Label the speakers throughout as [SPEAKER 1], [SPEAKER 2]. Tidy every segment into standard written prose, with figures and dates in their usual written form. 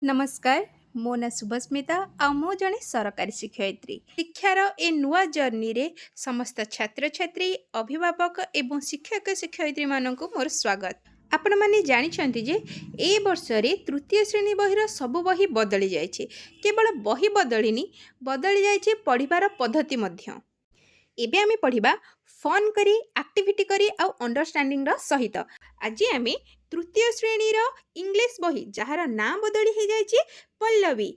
[SPEAKER 1] नमस्कार मो ना शुभस्मिता आ मो जड़े सरकारी शिक्षयित्री शिक्षार ए नुआ जर्नी रे समस्त छात्र छात्री अभिभावक एवं शिक्षक शिक्षयित्री मानक मोर स्वागत। आपण माने जानिछंती जे ए वर्ष रे तृतीय श्रेणी बहिर सब बही बदली जाइछे। केवल बही बदली जाइछे पढ़िबार पद्धति मध्य। एबे आमे पढ़िबा फन करी एक्टिविटी करी आ अंडरस्टैंडिंग रो सहित। आज आमे तृतीय श्रेणी रो इंग्लिश बही जहार नाम बदली हो जाइछे पल्लवी।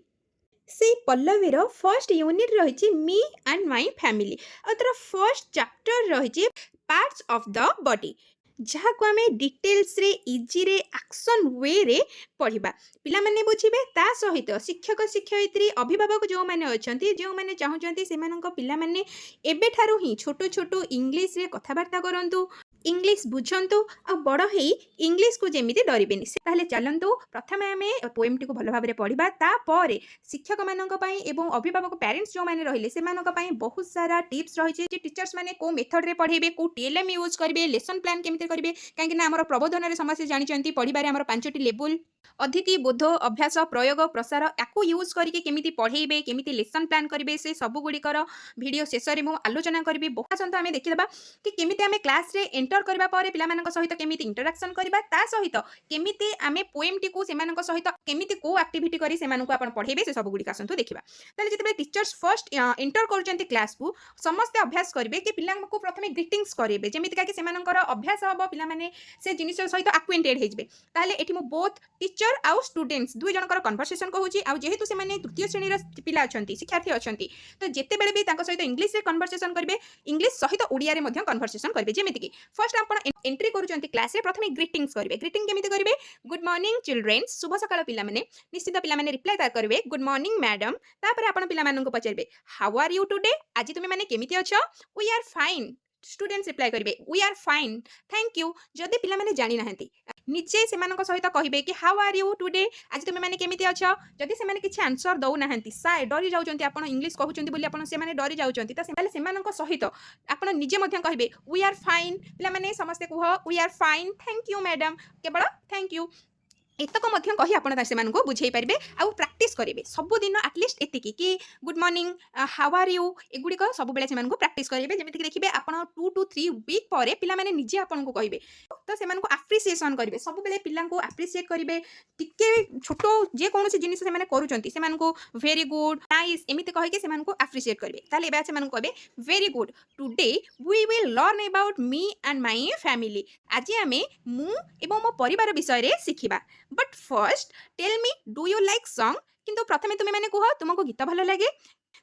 [SPEAKER 1] से पल्लवी रो फर्स्ट यूनिट रहिछि मी एंड माय फैमिली और तर फर्स्ट चैप्टर रहिछि पार्ट्स ऑफ द बॉडी जहाँ को आमे डिटेल्स रे इजी रे एक्शन वे रे पढ़िबा। पिला माने बुझिबे ता सहित शिक्षक शिक्षयित्री अभिभावक जो माने अछंती जो माने चाहुचंती सेमानक पिला माने एबे ठारू ही छोटो छोटो इंग्लिश रे कथाबार्ता करंतु इंग्लिश बुझंतु आ बड़ हेई इंग्लिश को जेमिति डरिबेनी। ताहले चलंतु प्रथमे आमे पोएम टी को भलो भाबरे पढ़िबा ता परे शिक्षक मानक पई एवं अभिभावक पेरेंट्स जो माने रहिले सेमानक पई बहुत सारा टिप्स रहिছে जे टीचर्स माने को मेथड रे पढेबे को टीएलएम यूज करबे लेसन प्लान केमिति करबे काहेकि ना हमर प्रबोधन रे समस्या जानिचंती पढिबारे हमर पांचटी लेवल अधीति बोध अभ्यास प्रयोग प्रसार याकू यूज करके केमिति पढ़ेबे केमिति लेसन प्लान करबे से सब गुड़िकर वीडियो शेष रे मु आलोचना करबी। बहुत आमे देखिदबा कि केमिति आमे क्लास रे एंटर करबा परे पिलामानक सहित केमिति इंटरैक्शन करबा ता सहित केमिति आमे पोएम टी को सेमानक सहित केमिति को एक्टिविटी करी सेमानक आपण पढ़ेबे से सब गुड़िक आसंतु देखिबा। ताले जेतेबे टीचर्स फर्स्ट एंटर करचंती क्लास को समस्त अभ्यास करबे कि पिलांको प्रथमे ग्रीटिंग्स करबे जेमिति का कि सेमानकर अभ्यास हबो पिला माने से जिनिस सहित एक्वेंटेड हेजबे। ताले एठी मु बोथ टीचर आउ स्टूडेंट्स दुई जनकर कन्वर्सेशन कहूची आ जेहेतु से माने तृतीय श्रेणी रा पिला अछंती शिक्षार्थी अछंती तो जेते बेले भी तांको सहित इंग्लिश रे कन्वर्सेशन करबे इंग्लिश सहित ओडिया रे मध्य कन्वर्सेशन करबे। जेमिति कि फर्स्ट आपण एंट्री करूचंती क्लास रे प्रथमे ग्रीटिंग्स करबे। ग्रीटिंग केमिति करबे गुड मॉर्निंग चिल्ड्रेन शुभ सकाळ पिला माने निश्चित पिला माने रिप्लाई ता करबे गुड मॉर्निंग मैडम। तापर आपण पिला मानन को पचारबे हाउ आर यू टुडे आज तुमे माने केमिति अछो we are fine. Students reply करेंगे we are fine thank you. जदि पिला माने जानि नाहंती निचे सेमानक सहित कहिबे कि हाउ आर यू टुडे आज तुमे माने केमिति अछो। जदि सेमाने किछि आंसर दउ नाहंती साय डरी जाउचंती आपण इंग्लिश कहउचंती बोली आपण से माने डरी जाउचंती त सेमाने सेमानक सहित आपण निजे मध्य कहिबे वी आर फाइन। पिला माने समस्त कह we are fine thank you madam केवल थैंक यू एतक मध्य कही आपण से बुझे पारे आउ प्रैक्टिस करेंगे सबुदिन आटलिस्ट एतिकी कि good morning how are you एगुड़िक सब बेले से प्रैक्टिस करेंगे जमीक देखिए आप 2 to 3 वीक पर पिला माने निजे आपन को कहे तो से आप्रिसीएसन करेंगे सब बेले पिला आप्रिसीएट करेंगे टिके छोट जेकोसी जिन से करूँ वेरी गुड नाइस एमती कहीकि से आप्रिसीएट करेंगे। ताले एबे से कहे very good today we will learn about me and my family आज आमे मु एवं मो परिवार विषय रे शिखिबा। But first tell me do you like song किंतु प्रथमे तुमे माने कह तुमको गीत भलो लागे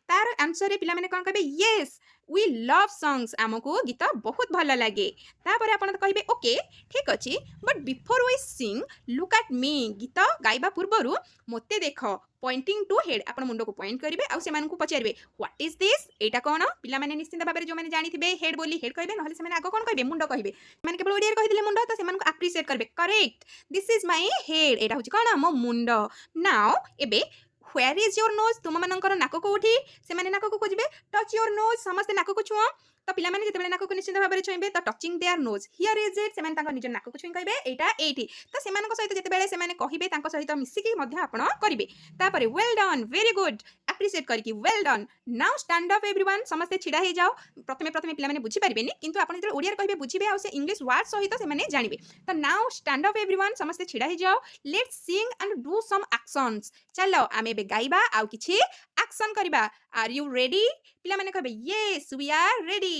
[SPEAKER 1] तार आंसर रे पिला माने कोन कहबे यस वी लव सॉन्ग्स आमको गीत बहुत भलो लागे। तापर आपण कहबे ओके ठीक अछि but before we sing look at me गीत गाइबा पूर्वरु मते देख पॉइंटिंग टू हेड आपण मुंडो को पॉइंट करिवे आ से मानकु पचारबे व्हाट इज दिस एटा कोन पिला माने निश्चित भाबरे जो माने जानि थिबे हेड बोली हेड कहबे नहले से माने आगो कोन कहबे मुंडो कहबे माने केवल ओडिया रे कहि दिले मुंडो तो से मानकु एप्रिशिएट करबे correct this is my head एटा होची कोन मो मुंडो। नाउ एबे व्हेयर इज योर नोज तुम मानकर नाक को उठी से माने नाक को खोजबे टच योर नोज समस्त नाक को छुओ तो पिला माने जेतेबेले नाक को निश्चित भाबरे छुइबे तो touching their nose here is it से माने तांको निज नाक को छुइ कहबे एटा एठी तो से मानक सहित जेतेबेले से माने कहिबे तांको सहित मिसिकी मध्ये आपण करिवे। तापरे well done very good appreciate करकी well done. Now stand up everyone समस्त छिडा हे जाओ प्रथमे प्रथमे पिला माने बुझी पारिबेनी किंतु आपण जे ओडिया रे कहिबे बुझिबे आ से इंग्लिश वर्ड सहित से माने जानिबे। तो नाउ स्टैंड अप एवरीवन समस्त छिडा हे जाओ let's sing and do some actions चलो आमे बे गाइबा आ किछि एक्शन करिबा। आर यू रेडी पिला माने कहबे यस वी आर रेडी।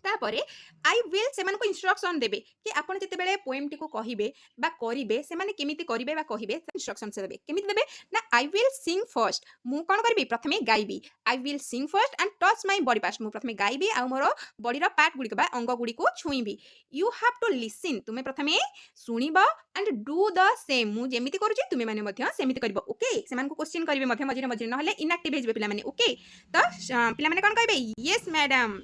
[SPEAKER 1] तापरे आई विल से मानको इंस्ट्रक्शन देबे कि आपण जते बेले पोएम टी को कहिबे बा करिवे से माने केमिति करिवे बा कहिबे इंस्ट्रक्शन से देबे केमिति देबे ना आई विल सिंग फर्स्ट मु कोन करबी प्रथमे गाइबी I will sing first and touch my body parts मु प्रथमे गाइबी आ मोर बॉडी रो पार्ट गुडी बा अंग गुडी को छुईबी। यू हैव टू लिसन तुमे प्रथमे सुनिबो एंड डू द सेम मु जेमिति करूची तुमे माने मध्य सेमिति करबो ओके से मानको क्वेश्चन करिवे मध्य मझिरे मझिरे नहले इनएक्टिव हेजबे पिला माने ओके तो पिला माने कोन कहबे यस मैडम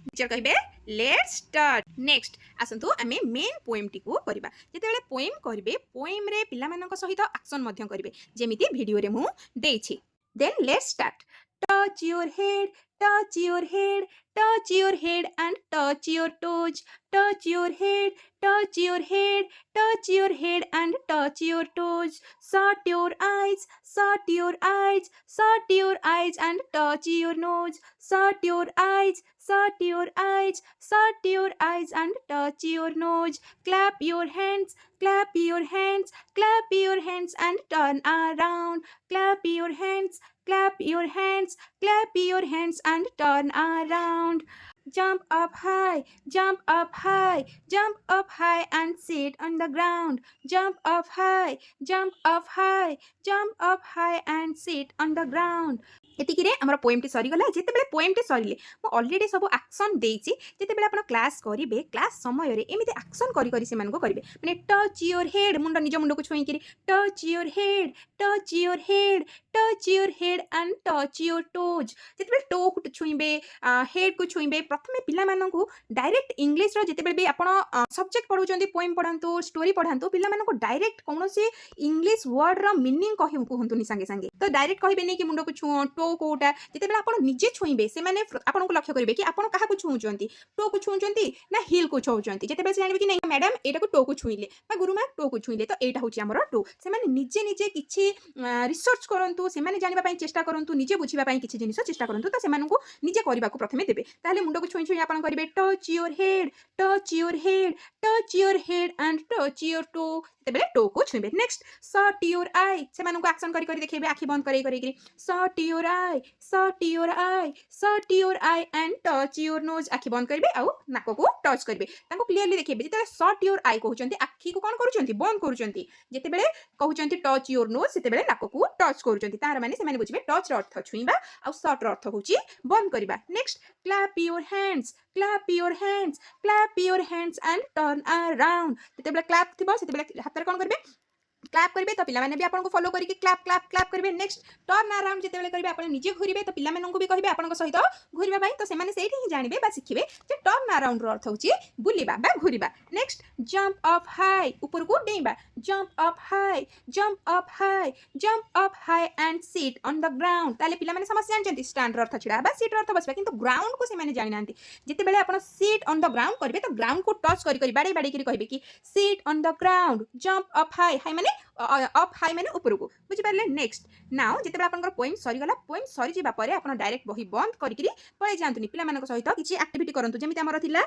[SPEAKER 1] टीचर कहबे लेट्स स्टार्ट। नेक्स्ट आसंतु आमे मेन पोएम टी को करबा जेतेबेले पोएम करबे पोएम रे पिला मानक सहित एक्शन मध्य करबे जेमिति वीडियो रे मु देछि। Then let's start touch your head touch your head, touch your head and touch your toes, touch your head, touch your head, touch your head and touch your toes, shut your eyes, shut your eyes, shut your eyes and touch your nose, shut your eyes, shut your eyes, shut your eyes and touch your nose, clap your hands, clap your hands, clap your hands and turn around, clap your hands, clap your hands, clap your hands and turn around. Jump up high, jump up high, jump up high and sit on the ground. Jump up high, jump up high, jump up high and sit on the ground. ଏତିକିରେ ଆମର ପୋଏମ୍ଟି ସରିଗଲା। ଯେତେବେଳେ ପୋଏମ୍ଟି ସରିଲେ ମୁଁ already ସବୁ action ଦେଇଛି। ଯେତେବେଳେ ଆପଣ କ୍ଲାସ୍ କରିବେ, କ୍ଲାସ୍ ସମୟରେ ଏମିତି ଆକ୍ସନ୍ କରି କରି ସେମାନଙ୍କୁ କରିବେ, ମାନେ ଟଚ୍ ୟୋର୍ ହେଡ଼୍, ମୁଣ୍ଡ ନିଜ ମୁଣ୍ଡକୁ ଛୁଇଁକିରି touch your head, touch your head, touch your head and touch your toes. ଯେତେବେଳେ ଟୋକୁ ଛୁଇଁବେ, ହେଡ଼୍କୁ ଛୁଇଁବେ, ପ୍ରଥମେ ପିଲାମାନଙ୍କୁ ଡାଇରେକ୍ଟ ଇଂଲିଶର ଯେତେବେଳେ ବି ଆପଣ ସବଜେକ୍ଟ ପଢ଼ାଉଛନ୍ତି, ପୋଏମ୍ ପଢ଼ାନ୍ତୁ, ଷ୍ଟୋରି ପଢ଼ାନ୍ତୁ, ପିଲାମାନଙ୍କୁ ଡାଇରେକ୍ଟ କୌଣସି ଇଂଲିଶ ୱାର୍ଡ଼ର ମିନିଂ କୁହନ୍ତୁନି ସାଙ୍ଗେ ସାଙ୍ଗେ। ତ ଡାଇରେକ୍ଟ କହିବେନି କି ମୁଣ୍ଡକୁ ଛୁଅଁ, ଟୋ କୋଉଟା। ଯେତେବେଳେ ଆପଣ ନିଜେ ଛୁଇଁବେ, ସେମାନେ ଆପଣଙ୍କୁ ଲକ୍ଷ୍ୟ କରିବେ କି ଆପଣ କାହାକୁ ଛୁଉଁଛନ୍ତି, ଟୋକୁ ଛୁଉଁଛନ୍ତି ନା ହିଲ୍କୁ ଛୁଉଁଛନ୍ତି। ଯେତେବେଳେ ସେ ଜାଣିବେ କି ନାଇଁ ମ୍ୟାଡ଼ାମ୍ ଏଇଟାକୁ ଟୋକୁ ଛୁଇଁଲେ ବା ଗୁରୁମା ଟୋକୁ ଛୁଇଁଲେ, ତ ଏଇଟା ହେଉଛି ଆମର ଟୋ। ସେମାନେ ନିଜେ ନିଜେ କିଛି ରିସର୍ଚ୍ଚ କରନ୍ତୁ, ସେମାନେ ଜାଣିବା ପାଇଁ ଚେଷ୍ଟା କରନ୍ତୁ, ନିଜେ ବୁଝିବା ପାଇଁ କିଛି ଜିନିଷ ଚେଷ୍ଟା କରନ୍ତୁ। ତ ସେମାନଙ୍କୁ ନିଜେ କରିବାକୁ ପ୍ରଥମେ ଦେବେ। ତାହେଲେ ମୁଣ୍ଡକୁ ଛୁଇଁ ଛୁଇଁ ଆପଣ କରିବେ touch your head, touch your head, touch your head and touch your toe. ଯେତେବେଳେ ଟୋକୁ ଛୁଇଁବେ। ନେକ୍ସଟ ସଟ୍ ୟୋର୍ ଆଇ, ସେମାନଙ୍କୁ ଆକ୍ସନ୍ କରି କରି ଦେଖେଇବେ, ଆଖି ବନ୍ଦ କରିକିରି shut your eye, shut your eye, shut your eye and touch your nose. ଆଖି ବନ୍ଦ କରିବେ ଆଉ ନାକକୁ ଟଚ୍ କରିବେ। ତାଙ୍କୁ କ୍ଲିୟରଲି ଦେଖେଇବେ। ଯେତେବେଳେ ସଟ୍ ୟୋର୍ ଆଇ କହୁଛନ୍ତି, ଆଖିକୁ କ'ଣ କରୁଛନ୍ତି, ବନ୍ଦ କରୁଛନ୍ତି। ଯେତେବେଳେ କହୁଛନ୍ତି ଟଚ୍ ୟୋର୍ ନୋଜ୍, ସେତେବେଳେ ନାକକୁ ଟଚ୍ କରୁଛନ୍ତି। ତାର ମାନେ ସେମାନେ ବୁଝିବେ ଟଚ୍ର ଅର୍ଥ ଛୁଇଁବା ଆଉ ସଟ୍ର ଅର୍ଥ ହେଉଛି ବନ୍ଦ କରିବା। Next clap your hands, clap your hands, clap your hands and turn around. ଯେତେବେଳେ କ୍ଲାପ୍ ଥିବ ସେତେବେଳେ ହାତରେ କ'ଣ କରିବେ, କ୍ଲାପ୍ କରିବେ। ତ ପିଲାମାନେ ବି ଆପଣଙ୍କୁ ଫଲୋ କରିକି କ୍ଲାପ୍ କ୍ଲାପ୍ କ୍ଲାପ୍ କରିବେ। ନେକ୍ସଟ ଟର୍ନ ଆରାଉଣ୍ଡ ଯେତେବେଳେ କରିବେ, ଆପଣ ନିଜେ ଘୁରିବେ, ତ ପିଲାମାନଙ୍କୁ ବି କହିବେ ଆପଣଙ୍କ ସହିତ ଘୁରିବା ପାଇଁ। ତ ସେମାନେ ସେଇଠି ହିଁ ଜାଣିବେ ବା ଶିଖିବେ ଯେ ଟର୍ନ ଆରାଉଣ୍ଡର ଅର୍ଥ ହେଉଛି ବୁଲିବା ବା ଘୁରିବା। ନେକ୍ସଟ ଜମ୍ପ ଅପ୍ ହାଇ, ଉପରକୁ ଡେଇଁବା। Jump up high, jump up high, jump up high and sit on the ground. ତାହେଲେ ପିଲାମାନେ ସମସ୍ତେ ଜାଣିଛନ୍ତି ଷ୍ଟାଣ୍ଡର ଅର୍ଥ ଛିଡ଼ା ହେବା, ସିଟ୍ର ଅର୍ଥ ବସିବା, କିନ୍ତୁ ଗ୍ରାଉଣ୍ଡକୁ ସେମାନେ ଜାଣିନାହାନ୍ତି। ଯେତେବେଳେ ଆପଣ ସିଟ୍ ଅନ୍ ଦ ଗ୍ରାଉଣ୍ଡ କରିବେ, ତ ଗ୍ରାଉଣ୍ଡକୁ ଟଚ୍ କରି କରି ବାଡ଼େଇ ବାଡ଼େଇକିରି କହିବେ କି seat on the ground, jump up high, high ମାନେ ଅପ୍ ହାଇ ମାନେ ଉପରକୁ, ବୁଝିପାରିଲେ। ନେକ୍ସଟ ନାଉ ଯେତେବେଳେ ଆପଣଙ୍କର ପୋଏମ୍ ସରିଗଲା, ପୋଏମ୍ ସରିଯିବା ପରେ ଆପଣ ଡାଇରେକ୍ଟ ବହି ବନ୍ଦ କରିକିରି ପଳେଇ ଯାଆନ୍ତୁନି। ପିଲାମାନଙ୍କ ସହିତ କିଛି ଆକ୍ଟିଭିଟି କରନ୍ତୁ। ଯେମିତି ଆମର ଥିଲା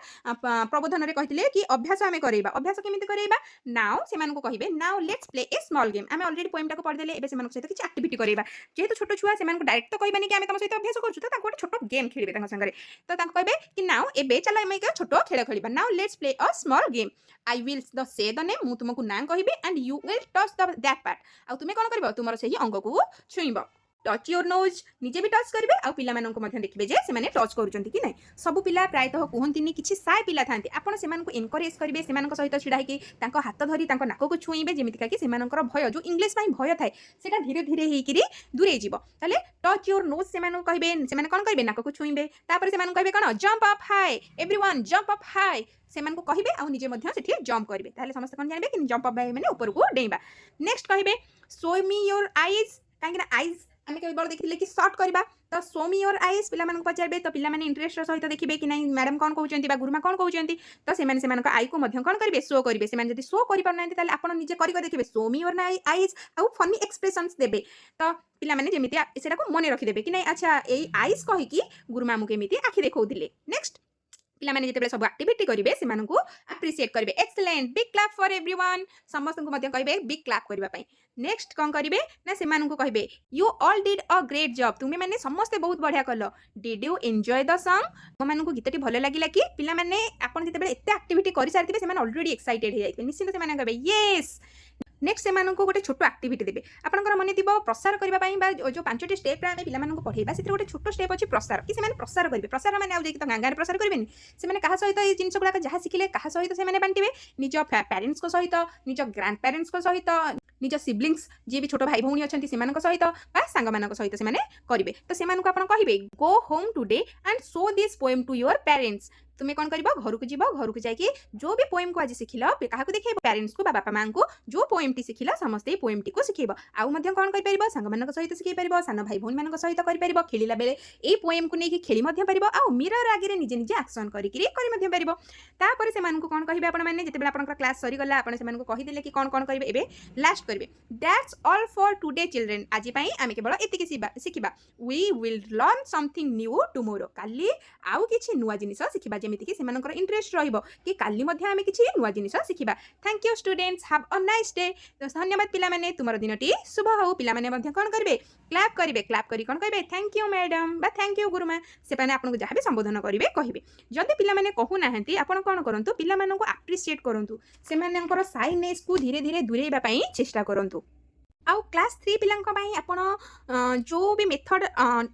[SPEAKER 1] ପ୍ରବୋଧନରେ କହିଥିଲେ କି ଅଭ୍ୟାସ ଆମେ କରେଇବା। ଅଭ୍ୟାସ କେମିତି କରେଇବା, ନାଉ ସେମାନଙ୍କୁ କହିବେ now let's play a small game. ଆମେ ଅଲରେଡ଼ି ପୋଏମ୍ଟାକୁ ପଢ଼ିଦେଲେ, ଏବେ ସେମାନଙ୍କ ସହିତ କିଛି ଆକ୍ଟିଭିଟି କରେଇବା। ଯେହେତୁ ଛୋଟ ଛୁଆ, ସେମାନଙ୍କୁ ଡାଇରେକ୍ଟ ତ କହିବାନି କି ଆମେ ତମ ସହିତ ଅଭ୍ୟାସ କରୁଛୁ, ତ ତାଙ୍କୁ ଗୋଟେ ଛୋଟ ଗେମ୍ ଖେଳିବେ ତାଙ୍କ ସାଙ୍ଗରେ। ତ ତାଙ୍କୁ କହିବେ କି ନାଉ ଏବେ ଚାଲ ଆମେ ଏକ ଛୋଟ ଖେଳ ଖେଳିବା। ନାଉ ଲେଟ୍ସ ପ୍ଲେ ଅ small game. I will say the name, ମୁଁ ତୁମକୁ ନାଁ କହିବି and you will touch that part. ଆଉ ତୁମେ କ'ଣ କରିବ, ତୁମର ସେହି ଅଙ୍ଗକୁ ଛୁଇଁବ। ଟଚ୍ ୟୋର୍ ନୋଜ୍, ନିଜେ ବି ଟଚ୍ କରିବେ ଆଉ ପିଲାମାନଙ୍କୁ ମଧ୍ୟ ଦେଖିବେ ଯେ ସେମାନେ ଟଚ୍ କରୁଛନ୍ତି କି ନାହିଁ। ସବୁ ପିଲା ପ୍ରାୟତଃ କୁହନ୍ତିନି, କିଛି ସାଏ ପିଲା ଥାନ୍ତି। ଆପଣ ସେମାନଙ୍କୁ ଏନକରେଜ୍ କରିବେ, ସେମାନଙ୍କ ସହିତ ଛିଡ଼ା ହେଇକି ତାଙ୍କ ହାତ ଧରି ତାଙ୍କ ନାକକୁ ଛୁଇଁବେ, ଯେମିତିକା କି ସେମାନଙ୍କର ଭୟ, ଯେଉଁ ଇଂଲିଶ ପାଇଁ ଭୟ ଥାଏ, ସେଇଟା ଧୀରେ ଧୀରେ ହେଇକିରି ଦୂରେଇ ଯିବ। ତାହେଲେ ଟଚ୍ ୟୋର୍ ନୋଜ୍ ସେମାନଙ୍କୁ କହିବେ, ସେମାନେ କ'ଣ କରିବେ, ନାକକୁ ଛୁଇଁବେ। ତାପରେ ସେମାନଙ୍କୁ କହିବେ କ'ଣ, jump up high, everyone jump up high, ସେମାନଙ୍କୁ କହିବେ ଆଉ ନିଜେ ମଧ୍ୟ ସେଠି ଜମ୍ପ କରିବେ। ତାହେଲେ ସମସ୍ତେ କ'ଣ ଜାଣିବେ କି ଜମ୍ପ ଅପ୍ ହାଇ ମାନେ ଉପରକୁ ଡେଇଁବା। ନେକ୍ସଟ କହିବେ ଶୋ ମି ୟୋର୍ ଆଇଜ୍, କାହିଁକିନା ଆଇଜ୍ ଆମେ କେବଳ ଦେଖିଥିଲେ କି ସର୍ଟ କରିବା, ତ ଶୋ ମି ୟୋର୍ ଆଇଜ୍ ପିଲାମାନଙ୍କୁ ପଚାରିବେ। ତ ପିଲାମାନେ ଇଣ୍ଟରେଷ୍ଟର ସହିତ ଦେଖିବେ କି ନାଇଁ ମ୍ୟାଡ଼ାମ୍ କ'ଣ କହୁଛନ୍ତି ବା ଗୁରୁମା କ'ଣ କହୁଛନ୍ତି। ତ ସେମାନେ ସେମାନଙ୍କ ଆଇକୁ ମଧ୍ୟ କ'ଣ କରିବେ, ଶୋ କରିବେ। ସେମାନେ ଯଦି ଶୋ କରିପାରୁନାହାନ୍ତି, ତାହେଲେ ଆପଣ ନିଜେ କରି ଦେଖିବେ ଶୋ ମି ୟୋର୍ ଆଇଜ୍ ଆଉ ଫନି ଏକ୍ସପ୍ରେସନ୍ସ ଦେବେ। ତ ପିଲାମାନେ ଯେମିତି ସେଟାକୁ ମନେ ରଖିଦେବେ କି ନାଇଁ ଆଚ୍ଛା ଏଇ ଆଇଜ୍ କହିକି ଗୁରୁମା ଆମକୁ ଏମିତି ଆଖି ଦେଖାଉଥିଲେ। ନେକ୍ସଟ ପିଲାମାନେ ଯେତେବେଳେ ସବୁ ଆକ୍ଟିଭିଟି କରିବେ, ସେମାନଙ୍କୁ ଆପ୍ରିସିଏଟ୍ କରିବେ। Excellent, big clap for everyone, ସମସ୍ତଙ୍କୁ ମଧ୍ୟ କହିବେ ବିଗ୍ କ୍ଲାପ୍ କରିବା ପାଇଁ। ନେକ୍ସଟ କ'ଣ କରିବେ ନା ସେମାନଙ୍କୁ କହିବେ ୟୁ ଅଲ୍ ଡିଡ୍ ଅ ଗ୍ରେଟ୍ ଜବ୍, ତୁମେମାନେ ସମସ୍ତେ ବହୁତ ବଢ଼ିଆ କଲ। ଡିଡ୍ ୟୁ ଏନ୍ଜୟ ଦ ସଙ୍ଗ, ତୁମମାନଙ୍କୁ ଗୀତଟି ଭଲ ଲାଗିଲା କି। ପିଲାମାନେ ଆପଣ ଯେତେବେଳେ ଏତେ ଆକ୍ଟିଭିଟି କରିସାରିଥିବେ, ସେମାନେ ଅଲରେଡ଼ି ଏକ୍ସାଇଟେଡ୍ ହେଇଯାଇଥିବେ, ନିଶ୍ଚିନ୍ତ ସେମାନେ କହିବେ ୟେସ୍। ନେକ୍ସଟ ସେମାନଙ୍କୁ ଗୋଟେ ଛୋଟ ଆକ୍ଟିଭିଟି ଦେବେ। ଆପଣଙ୍କର ମନେ ଥିବ ପ୍ରସାର କରିବା ପାଇଁ ବା ଯେଉଁ 5ଟି ଷ୍ଟେପ୍ରେ ଆମେ ପିଲାମାନଙ୍କୁ ପଢ଼େଇବା, ସେଥିରେ ଗୋଟେ ଛୋଟ ଷ୍ଟେପ୍ ଅଛି ପ୍ରସାର, କି ସେମାନେ ପ୍ରସାର କରିବେ। ପ୍ରସାର ମାନେ ଆଉ ଯାଇକି ତ ଗାଁ ଗାଁରେ ପ୍ରସାର କରିବେନି, ସେମାନେ କାହା ସହିତ ଏଇ ଜିନିଷ ଗୁଡ଼ାକ ଯାହା ଶିଖିଲେ କାହା ସହିତ ସେମାନେ ବାଣ୍ଟିବେ, ନିଜ ପ୍ୟାରେଣ୍ଟସ୍ଙ୍କ ସହିତ, ନିଜ ଗ୍ରାଣ୍ଡ ପ୍ୟାରେଣ୍ଟସ୍ଙ୍କ ସହିତ, ନିଜ ସିବ୍ଲିଙ୍ଗସ୍ ଯିଏ ବି ଛୋଟ ଭାଇ ଭଉଣୀ ଅଛନ୍ତି ସେମାନଙ୍କ ସହିତ ବା ସାଙ୍ଗମାନଙ୍କ ସହିତ ସେମାନେ କରିବେ। ତ ସେମାନଙ୍କୁ ଆପଣ କହିବେ go home today and show this poem to your parents. तुम्हें कौन कर घर को जीव घर को जाकि जो भी पोएम को आज शिखिल क्या देखे पेरेन्ट्स को बापा माँ को जो पोएम टी शिखिल समस्ते पोएम टी को शिखेब आउ कौन कर सांग मान सहित शिखई पार सान भाई भौणी मान सहित कर खेला बेले ये पोएम को लेकिन खेली पार आउ मिरर आगे निजे निजे एक्शन करपर से कौन कहे आपने जिते आप क्लास सरीगला आप कहीदे कि कौन कौन करेंगे लास्ट करेंगे that's all for today children आज आम केवल एति शिखा we will learn something new tomorrow काली आउ किछि नुआ जिनिस शिखा जमीती कि सेमानकर इंटरेस्ट रहिबो कि काली मध्ये आमे किछि नुआ जिनिस शिखा thank you students have a nice day धन्यवाद पिला माने तुमर दिनटी शुभ हो पिला माने मध्ये कोन करबे क्लैप करी कोन कहबे थैंक यू मैडम बा थैंक यू गुरुमा से पाने आपन को जहाँ भी संबोधन करेंगे कहबे जदि पिला माने कहू नाहंती आपन कोन करंतु पिला मानन को एप्रिशिएट करंतु से मानकर साइनेस को धीरे धीरे दूरेबा पई चेष्टा करंतु आउ क्लास 3 पिलांक पई आपण जो भी मेथड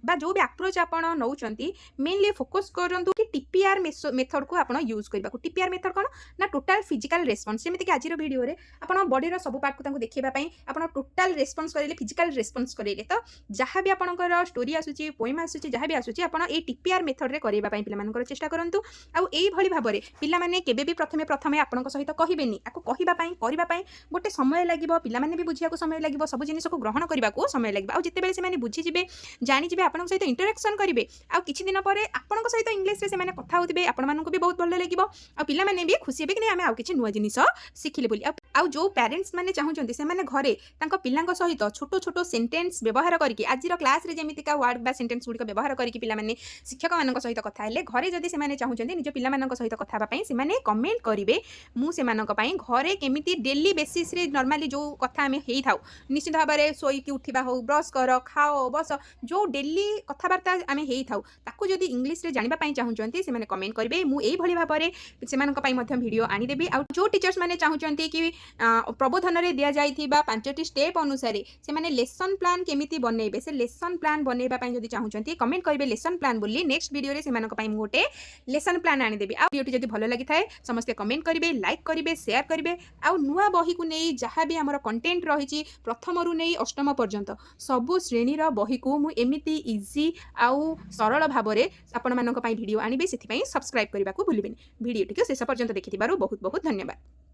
[SPEAKER 1] बा जो भी अप्रोच आपण नौचंती मेनली फोकस करंतु कि टीपीआर मेथड को आपण यूज करबा को टीपीआर मेथड कोन ना टोटल फिजिकल रेस्पॉन्स जेमिति कि आजिरो वीडियो रे आपण बॉडी रो सब पार्ट को तांको देखिबा पई आपण टोटल रेस्पॉन्स करेले फिजिकल रेस्पॉन्स करेले तो जहाँ भी आपणकर स्टोरी आसुची पोएम आसुची जहाँ भी आसुची आपण ए टीपीआर मेथड रे करबा पई पिला मानकर चेष्टा करंतु आउ एई भली भाबरे पिला माने केबे भी प्रथमे आपणक सहित कहिबेनी आको कहिबा पई करबा पई गोटे समय लागिबो पिला माने भी बुझिया को समय लागिबो सब जिनिस को ग्रहण करने को समय लगे आउ जिते से बुझीजे जानीजे आप सहित इंटरेक्शन करेंगे आउ किछि दिन पर आपण सहित इंग्लिश से कथा होते आपण भी बहुत भल लगे आ पिला माने भी खुशी हे कि आम आउ किछि नुआ जिनिस शिखिले बोली आउ जो पेरेंट्स माने चाहूचंती से माने घरे तांको पिलांको सहित छोट छोट सेंटेंस व्यवहार करके आजिर क्लास रे जेमितिका वर्ड बा सेंटेंस गुडिक व्यवहार करके पिला माने शिक्षक मानक सहित कथा हेले घरे जदि से माने चाहूचंती निज पिला मानक सहित कथा पई से माने कमेंट करिवे मु से मानक पई घरे केमिति डेली बेसिस रे नॉर्मली जो कथा हमें हेई थाउ निश्चित भाव में शोईकी उठा हो ब्रश कर खाओ बस जो डेली कथबार्ता आम हो ताकू जदि इंग्लिश रे जानिबा पई चाहूचंती से माने कमेंट करेंगे मुझे भली भाव में से वीडियो आनीदेवी आ जो टीचर्स माने चाहूचंती कि प्रबोधन रे दिया जाइथिबा 5टी स्टेप अनुसार से माने लेसन प्लान केमिति बनेबे से लेसन प्लान बनेबा पई जदि चाहूचंती कमेंट करेंगे लेसन प्लान बोली नेक्स्ट वीडियो रे से मानक पई मु गोटे लेसन प्लान आनीदेवी आ वीडियो जदि भल लगी थाए समस्त कमेंट करेंगे लाइक करेंगे शेयर करेंगे आ नुआ बही को नहीं जहाँ भी आमर कंटेंट रही प्रथम रू नहीं अष्टम पर्यंत सबु श्रेणीर बही को मु एमिति इजी आउ सरल भाव में आपण मानक पई वीडियो आनिबे सेथि पई सब्सक्राइब करबा को भूलिबेनी वीडियो टिके शेष पर्यंत देखिथिबारु बहुत बहुत धन्यवाद।